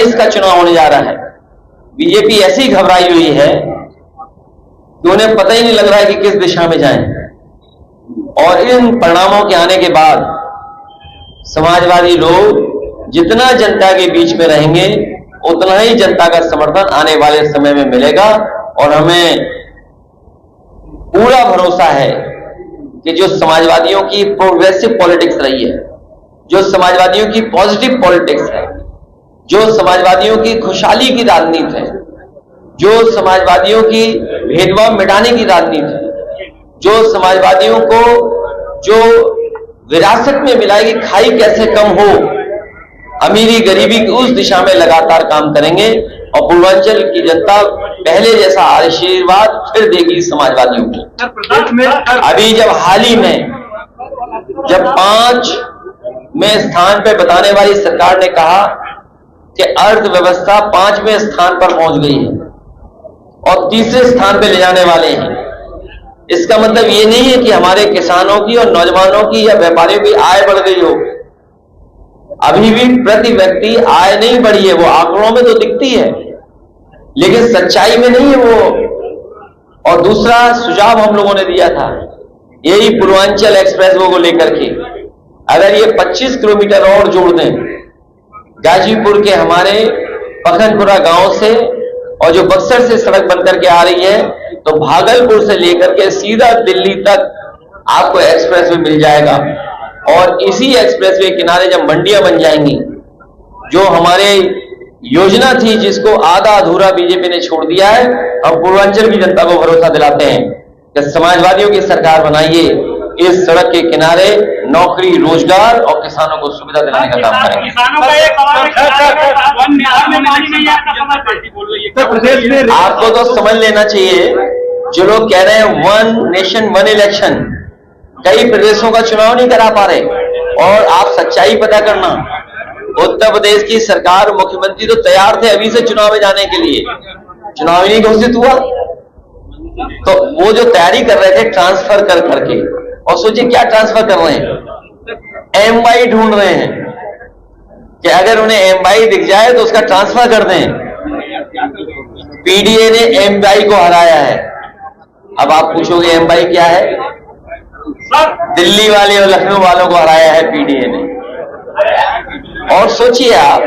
2022 का चुनाव होने जा रहा है। बीजेपी ऐसी घबराई हुई है कि उन्हें पता ही नहीं लग रहा है कि किस दिशा में जाएं। और इन परिणामों के आने के बाद समाजवादी लोग जितना जनता के बीच में रहेंगे उतना ही जनता का समर्थन आने वाले समय में मिलेगा। और हमें पूरा भरोसा है कि जो समाजवादियों की प्रोग्रेसिव पॉलिटिक्स रही है, जो समाजवादियों की पॉजिटिव पॉलिटिक्स है, जो समाजवादियों की खुशहाली की राजनीति है, जो समाजवादियों की भेदभाव मिटाने की राजनीति है, जो समाजवादियों को जो विरासत में मिला है कि खाई कैसे कम हो, अमीरी गरीबी की उस दिशा में लगातार काम करेंगे। और पूर्वांचल की जनता पहले जैसा आशीर्वाद फिर देगी समाजवादियों को। अभी जब हाल ही में जब 5वें स्थान पे बताने वाली सरकार ने कहा कि अर्थव्यवस्था 5वें स्थान पर पहुंच गई है और 3रे स्थान पे ले जाने वाले हैं, इसका मतलब ये नहीं है कि हमारे किसानों की और नौजवानों की या व्यापारियों की आय बढ़ गई हो। अभी भी प्रति व्यक्ति आय नहीं बढ़ी है, वो आंकड़ों में तो दिखती है लेकिन सच्चाई में नहीं है वो। और दूसरा सुझाव हम लोगों ने दिया था यही पूर्वांचल एक्सप्रेसवे को लेकर के, अगर ये 25 किलोमीटर और जोड़ दें गाजीपुर के हमारे पखनपुरा गांव से, और जो बक्सर से सड़क बनकर के आ रही है, तो भागलपुर से लेकर के सीधा दिल्ली तक आपको एक्सप्रेसवे मिल जाएगा। और इसी एक्सप्रेसवे किनारे जब मंडियां बन जाएंगी, जो हमारे योजना थी जिसको आधा अधूरा बीजेपी ने छोड़ दिया है, हम पूर्वांचल की जनता को भरोसा दिलाते हैं कि समाजवादियों की सरकार बनाइए, इस सड़क के किनारे नौकरी, रोजगार और किसानों को सुविधा दिलाने का काम करेंगे। आपको तो समझ लेना चाहिए, जो लोग कह रहे हैं 1 नेशन 1 इलेक्शन, कई प्रदेशों का चुनाव नहीं करा पा रहे। और आप सच्चाई पता करना, उत्तर प्रदेश की सरकार, मुख्यमंत्री तो तैयार थे अभी से चुनाव में जाने के लिए, चुनाव ही नहीं घोषित हुआ, तो वो जो तैयारी कर रहे थे ट्रांसफर कर करके, और सोचिए क्या ट्रांसफर कर रहे हैं, एमवाई ढूंढ रहे हैं कि अगर उन्हें एमवाई दिख जाए तो उसका ट्रांसफर कर दें। पीडीए ने एमवाई को हराया है। अब आप पूछोगे एमवाई क्या है? दिल्ली वाले और लखनऊ वालों को हराया है पीडीए ने। और सोचिए आप,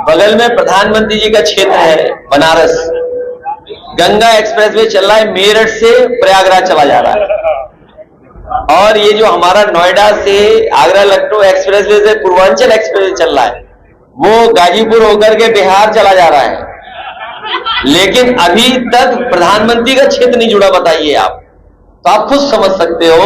बगल में प्रधानमंत्री जी का क्षेत्र है बनारस, गंगा एक्सप्रेसवे चल रहा है, मेरठ से प्रयागराज चला जा रहा है। और ये जो हमारा नोएडा से आगरा लखनऊ एक्सप्रेसवे से पूर्वांचल एक्सप्रेसवे चल रहा है, वो गाजीपुर होकर के बिहार चला जा रहा है। लेकिन अभी तक प्रधानमंत्री का क्षेत्र नहीं जुड़ा। बताइए आप, तो आप खुद समझ सकते हो